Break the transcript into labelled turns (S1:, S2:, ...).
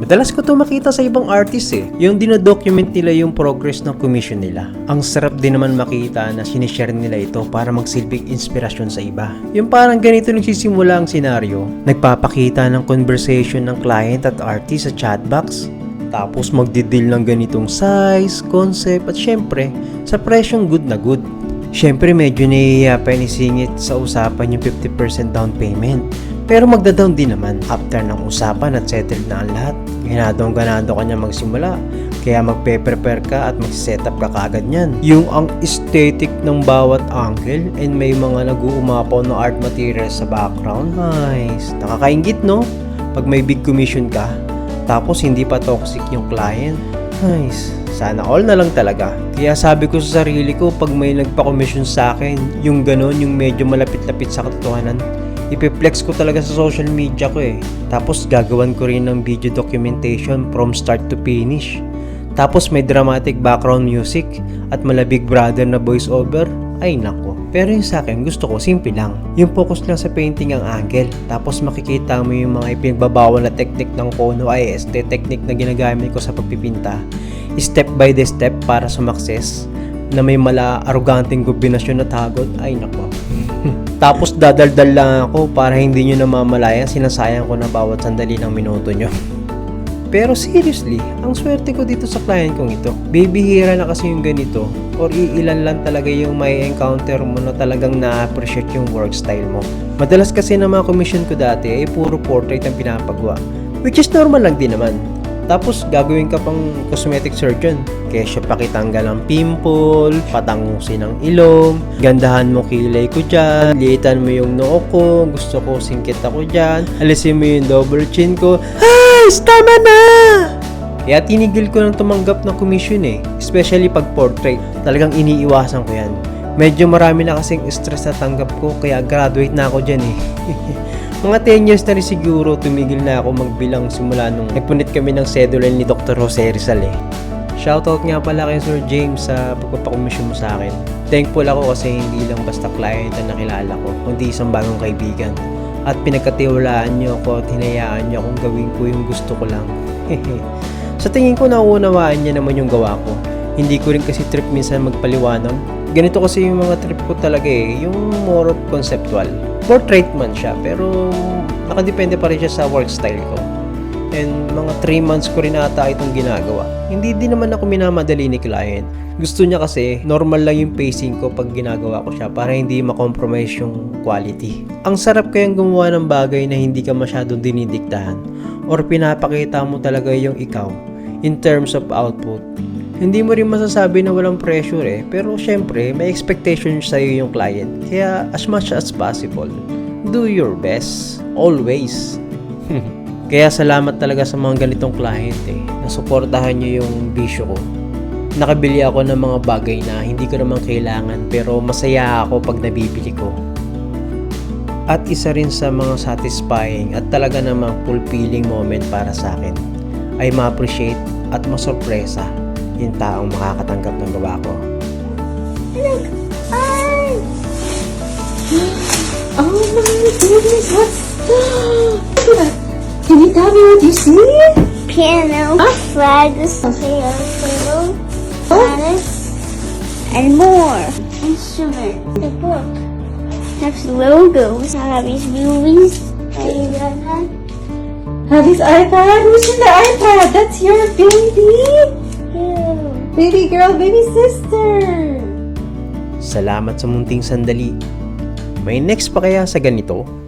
S1: Madalas ko to makita sa ibang artist yung dinodocument nila yung progress ng commission nila. Ang sarap din naman makita na sinishare nila ito para magsilbing inspirasyon sa iba. Yung parang ganito nagsisimula ang senaryo, nagpapakita ng conversation ng client at artist sa chatbox, tapos magdideal ng ganitong size, concept at syempre sa presyong good na good. Syempre medyo nahihiya pa ni Singit sa usapan yung 50% down payment. Pero magda-down din naman after ng usapan at settled na ang lahat. Ganado kanya magsimula. Kaya magpe-prepare ka at mag-setup ka kagad niyan. Yung ang aesthetic ng bawat angle and may mga nag-uumapaw na art materials sa background. Nice. Nakakaingit no? Pag may big commission ka, tapos hindi pa toxic yung client. Nice. Sana all na lang talaga. Kaya sabi ko sa sarili ko, pag may nagpa-commission sa akin, yung ganon, yung medyo malapit-lapit sa katotohanan, ipiplex ko talaga sa social media ko Tapos gagawan ko rin ng video documentation from start to finish. Tapos may dramatic background music at malabig brother na voice over. Ay nako. Pero yung sa akin, gusto ko simple lang. Yung focus lang sa painting ang angle. Tapos makikita mo yung mga ipinagbabawal na technique ng Kono IST technique na ginagamit ko sa pagpipinta. Step by the step para sumakses na may aroganteng kombinasyon na tagod. Ay nako. Tapos dadaldal lang ako para hindi nyo namamalayan sinasayang ko na bawat sandali ng minuto nyo. Pero seriously, ang swerte ko dito sa client kong ito. Bibihira na kasi yung ganito or iilan lang talaga yung may encounter mo na talagang na-appreciate yung work style mo. Madalas kasi na mga commission ko dati ay puro portrait ang pinapagawa, which is normal lang din naman. Tapos gagawin ka pang cosmetic surgeon. Kesyo pakitanggal ang pimple, patangusin ang ilong, gandahan mo kilay ko dyan, liitan mo yung noo ko, gusto ko singkit ako dyan, alisin mo yung double chin ko. Ay, tama na! Kaya tinigil ko nang tumanggap ng commission especially pag portrait. Talagang iniiwasan ko yan. Medyo marami na kasing stress na tanggap ko kaya graduate na ako dyan Mga 10 years na rin siguro tumigil na ako magbilang simula nung nagpunit kami ng schedule ni Dr. Jose Rizal Shoutout nga pala kay Sir James sa pagpapakomisyon mo sa akin. Thankful ako kasi hindi lang basta client na nakilala ko, kundi isang bagong kaibigan. At pinagkatiwalaan niyo ako at hinayaan niyo akong gawin ko yung gusto ko lang. Sa tingin ko nauunawaan niya naman yung gawa ko. Hindi ko rin kasi trip minsan magpaliwanag. Ganito kasi yung mga trip ko talaga yung more of conceptual. Portrait man siya, pero nakadepende pa rin siya sa work style ko. And mga 3 months ko rin ata itong ginagawa. Hindi din naman ako minamadali ni client. Gusto niya kasi normal lang yung pacing ko pag ginagawa ko siya para hindi ma-compromise yung quality. Ang sarap kayang gumawa ng bagay na hindi ka masyadong dinidiktahan or pinapakita mo talaga yung ikaw in terms of output. Hindi mo rin masasabi na walang pressure pero syempre may expectation sa'yo yung client. Kaya as much as possible, do your best. Always. Kaya salamat talaga sa mga ganitong client na suportahan nyo yung bisyo ko. Nakabili ako ng mga bagay na hindi ko naman kailangan pero masaya ako pag nabibili ko. At isa rin sa mga satisfying at talaga namang fulfilling moment para sa akin ay ma-appreciate at masurpresa yung taong makakatanggap ng gawa ko.
S2: Look! Ay! Oh my goodness! What's that? Can you tell me what you see?
S3: Piano, flags, piano, planets, and more. Instrument, the book. Next logos, Abby's movies.
S2: Abby's iPad? Who's in the iPad? That's your baby! Baby girl, baby sister!
S1: Salamat sa munting sandali. May next pa kaya sa ganito?